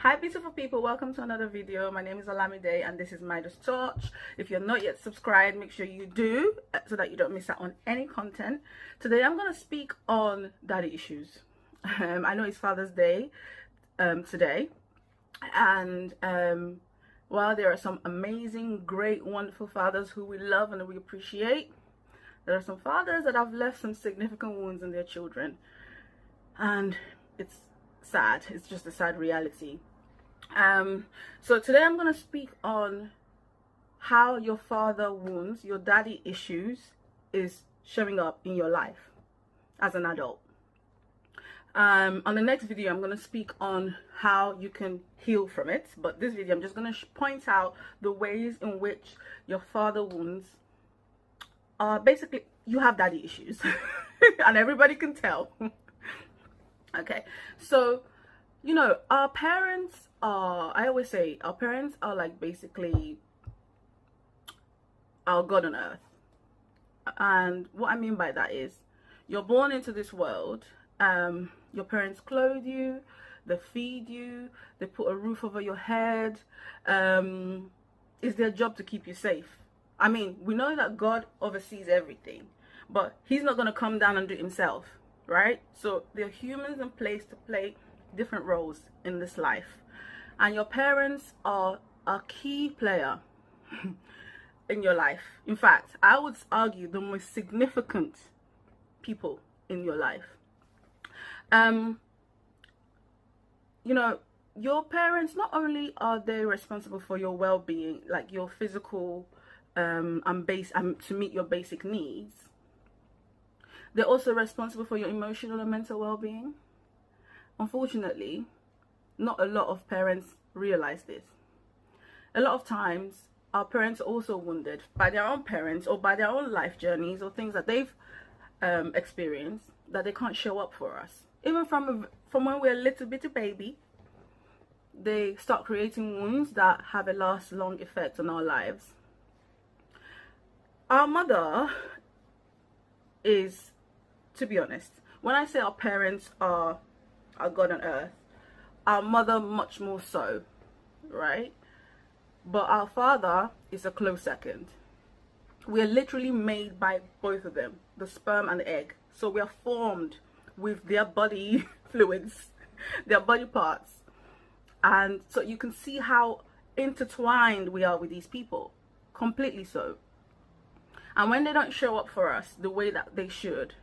Hi beautiful people, welcome to another video. My name is Olamide and this is Midas Touch. If you're not yet subscribed, make sure you do so that you don't miss out on any content. Today I'm going to speak on daddy issues. I know it's Father's Day today, and while there are some amazing, great, wonderful fathers who we love and we appreciate, there are some fathers that have left some significant wounds in their children, and it's sad. It's just a sad reality. So today I'm going to speak on how your father wounds, your daddy issues, is showing up in your life as an adult. On the next video I'm going to speak on how you can heal from it, but this video I'm just going to point out the ways in which your father wounds are basically, you have daddy issues and everybody can tell. Okay, so you know, our parents are, I always say, our parents are like basically our God on earth. And what I mean by that is, you're born into this world, your parents clothe you, they feed you, they put a roof over your head. It's their job to keep you safe. I mean, we know that God oversees everything, but he's not going to come down and do it himself, right? So there are humans in place to play different roles in this life, and your parents are a key player in your life. In fact, I would argue the most significant people in your life. You know, your parents, not only are they responsible for your well-being, like your physical and to meet your basic needs, they're also responsible for your emotional and mental well-being. Unfortunately, not a lot of parents realize this. A lot of times, our parents are also wounded by their own parents or by their own life journeys or things that they've experienced that they can't show up for us. Even from when we're a little bitty baby, they start creating wounds that have a long effect on our lives. Our mother is, to be honest, when I say our parents are our God on earth, our mother much more so, right? But our father is a close second. We are literally made by both of them, the sperm and the egg. So we are formed with their body fluids, their body parts. And so you can see how intertwined we are with these people, completely so. And when they don't show up for us the way that they should,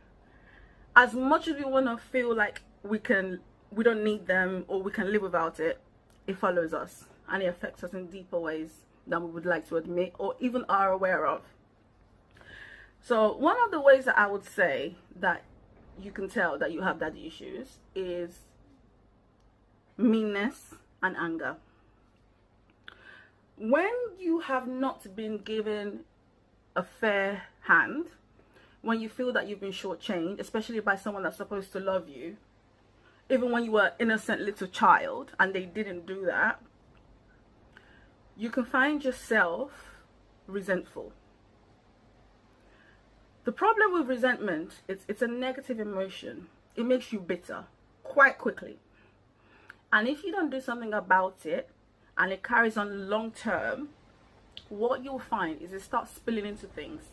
as much as we want to feel like we don't need them or we can live without it, it follows us and it affects us in deeper ways than we would like to admit or even are aware of. So one of the ways that I would say that you can tell that you have daddy issues is meanness and anger. When you have not been given a fair hand, when you feel that you've been shortchanged, especially by someone that's supposed to love you, even when you were an innocent little child and they didn't do that, you can find yourself resentful. The problem with resentment is it's a negative emotion. It makes you bitter quite quickly. And if you don't do something about it and it carries on long term, what you'll find is it starts spilling into things,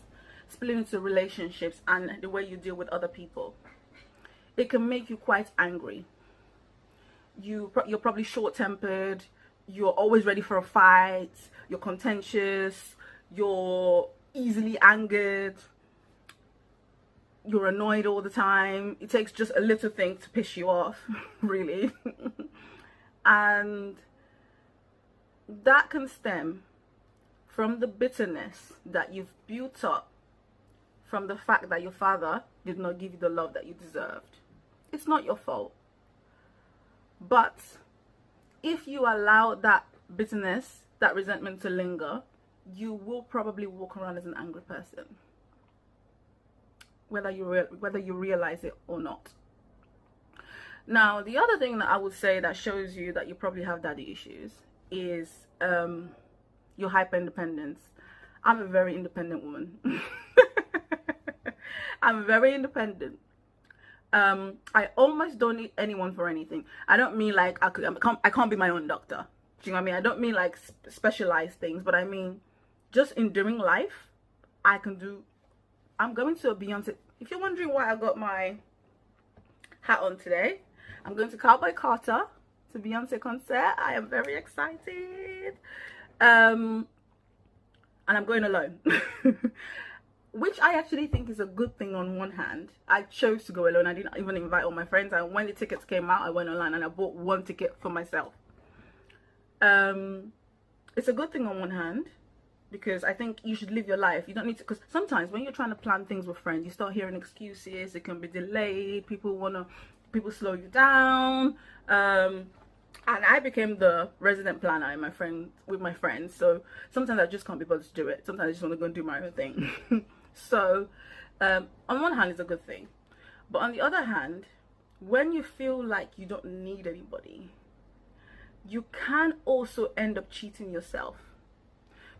spilling into relationships and the way you deal with other people. It can make you quite angry. You're probably short-tempered. You're always ready for a fight. You're contentious. You're easily angered. You're annoyed all the time. It takes just a little thing to piss you off, really. And that can stem from the bitterness that you've built up from the fact that your father did not give you the love that you deserved. It's not your fault. But if you allow that bitterness, that resentment to linger, you will probably walk around as an angry person, whether you realize it or not. Now, the other thing that I would say that shows you that you probably have daddy issues is your hyper independence. I'm a very independent woman. I'm very independent. I almost don't need anyone for anything. I don't mean like I can't be my own doctor. Do you know what I mean? I don't mean like specialized things, but I mean just in doing life, I'm going to a Beyonce. If you're wondering why I got my hat on today, I'm going to Cowboy Carter to Beyonce concert. I am very excited. And I'm going alone. Which I actually think is a good thing on one hand. I chose to go alone. I didn't even invite all my friends. And when the tickets came out, I went online and I bought one ticket for myself. It's a good thing on one hand, because I think you should live your life. You don't need to, because sometimes when you're trying to plan things with friends, you start hearing excuses. It can be delayed. People slow you down. And I became the resident planner with my friends. So sometimes I just can't be bothered to do it. Sometimes I just want to go and do my own thing. So on one hand, it's a good thing. But on the other hand, when you feel like you don't need anybody, you can also end up cheating yourself.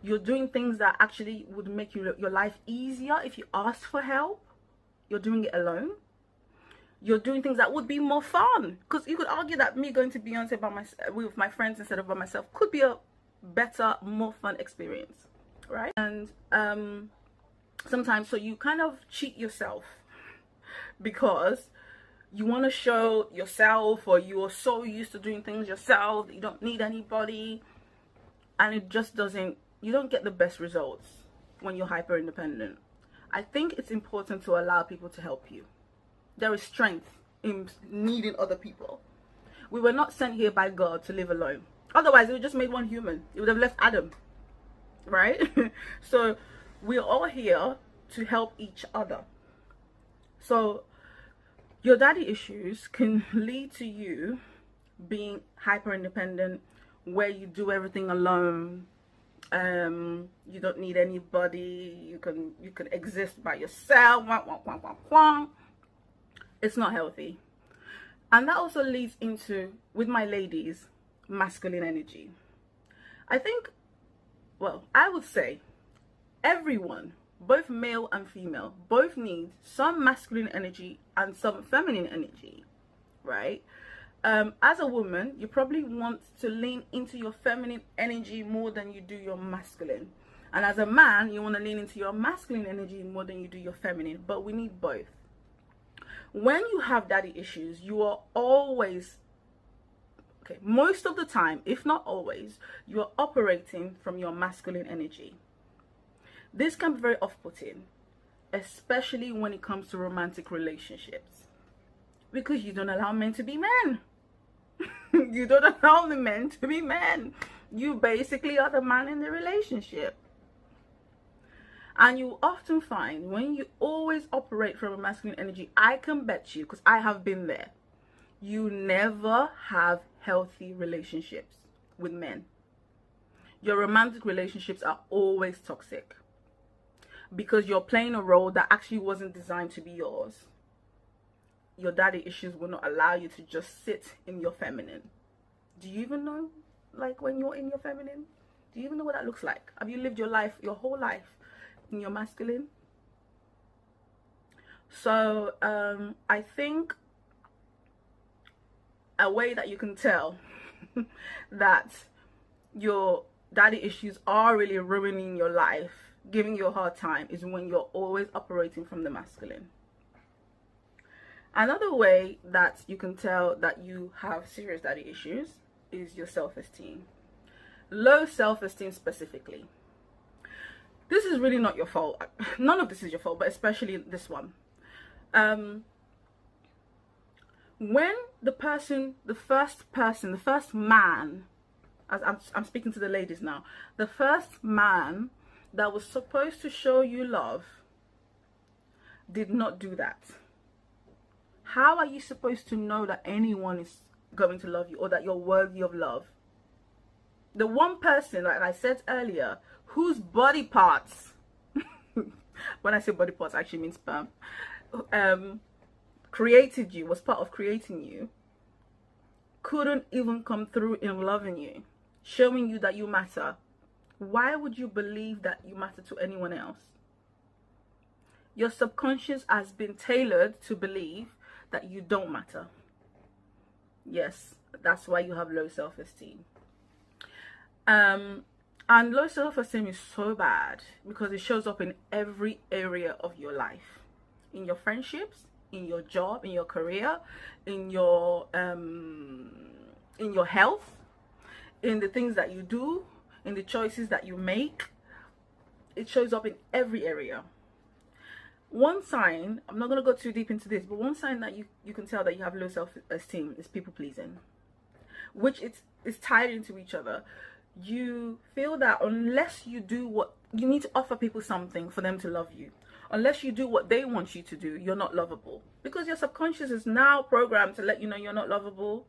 You're doing things that actually would make your life easier if you asked for help. You're doing it alone. You're doing things that would be more fun. Because you could argue that me going to Beyonce with my friends instead of by myself could be a better, more fun experience, right? And sometimes, so you kind of cheat yourself because you want to show yourself, or you are so used to doing things yourself that you don't need anybody, and it just doesn't, you don't get the best results when you're hyper independent. I think it's important to allow people to help you. There is strength in needing other people. We were not sent here by God to live alone. Otherwise, it would just made one human. It would have left Adam, right? So we're all here to help each other. So your daddy issues can lead to you being hyper independent, where you do everything alone. You don't need anybody. You can exist by yourself. It's not healthy. And that also leads into, with my ladies, masculine energy. I think, well, I would say everyone, both male and female, both need some masculine energy and some feminine energy, right? As a woman, you probably want to lean into your feminine energy more than you do your masculine. And as a man, you want to lean into your masculine energy more than you do your feminine. But we need both. When you have daddy issues, you are always, most of the time, if not always, you are operating from your masculine energy. This can be very off-putting, especially when it comes to romantic relationships, because you don't allow men to be men. You don't allow the men to be men. You basically are the man in the relationship. And you often find when you always operate from a masculine energy, I can bet you, because I have been there, you never have healthy relationships with men. Your romantic relationships are always toxic because you're playing a role that actually wasn't designed to be yours. Your daddy issues will not allow you to just sit in your feminine. Do you even know, like, when you're in your feminine? Do you even know what that looks like? Have you lived your life, your whole life, in your masculine? So I think a way that you can tell that your daddy issues are really ruining your life, giving you a hard time, is when you're always operating from the masculine. Another way that you can tell that you have serious daddy issues is your self-esteem. Low self-esteem specifically. This is really not your fault. None of this is your fault, but especially this one. When the first man, as I'm speaking to the ladies now, the first man that was supposed to show you love did not do that. How are you supposed to know that anyone is going to love you or that you're worthy of love? The one person, like I said earlier, whose body parts, when I say body parts, I actually mean sperm, created you, was part of creating you, couldn't even come through in loving you, showing you that you matter. Why would you believe that you matter to anyone else? Your subconscious has been tailored to believe that you don't matter. Yes, that's why you have low self-esteem. And low self-esteem is so bad because it shows up in every area of your life, in your friendships, in your job, in your career, in your health, in the things that you do, in the choices that you make. It shows up in every area. One sign, I'm not going to go too deep into this, but one sign that you can tell that you have low self-esteem is people pleasing, which is tied into each other. You feel that unless you do what you need to offer people something for them to love you, unless you do what they want you to do, you're not lovable, because your subconscious is now programmed to let you know you're not lovable.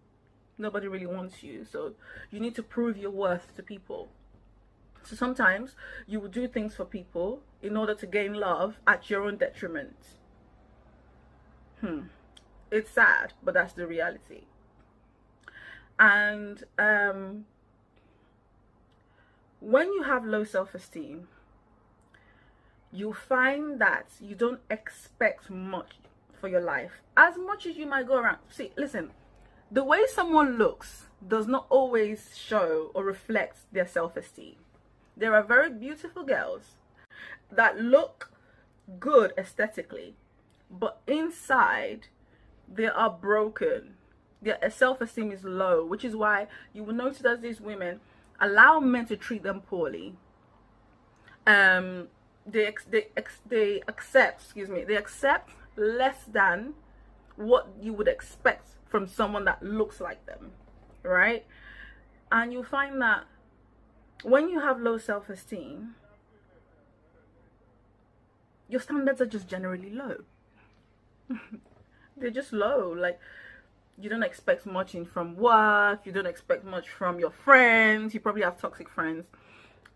Nobody really wants you, so you need to prove your worth to people. So sometimes you will do things for people in order to gain love at your own detriment. It's sad, but that's the reality. And when you have low self-esteem, you find that you don't expect much for your life. As much as you might go around. See, listen, the way someone looks does not always show or reflect their self-esteem. There are very beautiful girls that look good aesthetically, but inside they are broken. Their self-esteem is low, which is why you will notice that these women allow men to treat them poorly. They accept less than what you would expect from someone that looks like them, right? And you find that when you have low self-esteem, your standards are just generally low. They're just low. Like, you don't expect much from work, you don't expect much from your friends. You probably have toxic friends.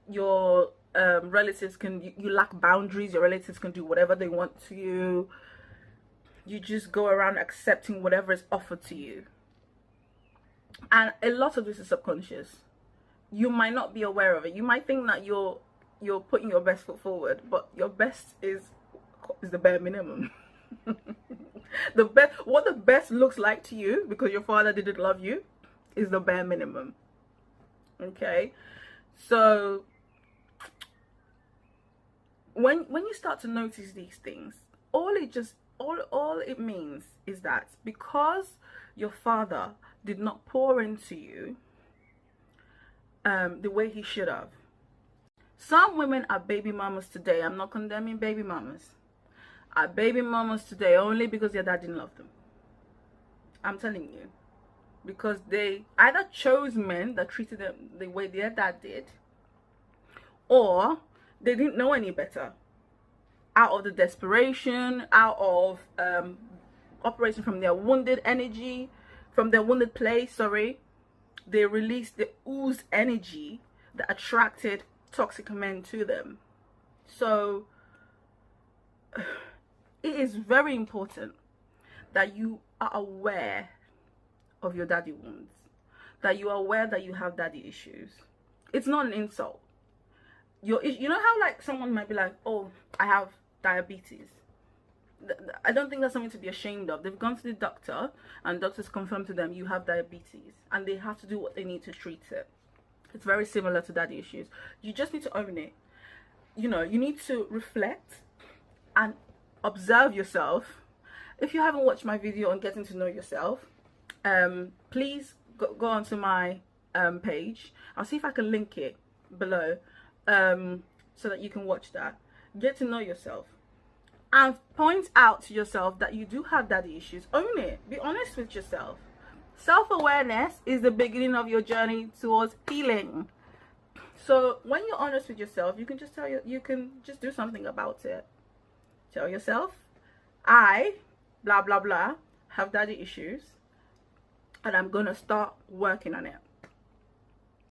Your relatives you lack boundaries. Your relatives can do whatever they want to you. You just go around accepting whatever is offered to you. And a lot of this is subconscious. You might not be aware of it. You might think that you're putting your best foot forward, but your best is the bare minimum. What the best looks like to you, because your father didn't love you, is the bare minimum. Okay? So when you start to notice these things, all it means is that because your father did not pour into you the way he should have. Some women are baby mamas today. I'm not condemning baby mamas. Are baby mamas today only because their dad didn't love them. I'm telling you. Because they either chose men that treated them the way their dad did, or they didn't know any better. Out of the desperation, out of operating from their wounded energy, from their wounded place, they released the oozed energy that attracted toxic men to them. So it is very important that you are aware of your daddy wounds, that you are aware that you have daddy issues. It's not an insult. You know how like someone might be like, oh, I have diabetes. I don't think that's something to be ashamed of. They've gone to the doctor and doctors confirm to them you have diabetes, and they have to do what they need to treat it. It's very similar to daddy issues. You just need to own it. You know, you need to reflect and observe yourself. If you haven't watched my video on getting to know yourself, please go onto my page. I'll see if I can link it below so that you can watch that. Get to know yourself and point out to yourself that you do have daddy issues. Own it. Be honest with yourself. Self-awareness is the beginning of your journey towards healing. So when you're honest with yourself, you can just you can just do something about it. Tell yourself, I blah blah blah have daddy issues, and I'm gonna start working on it.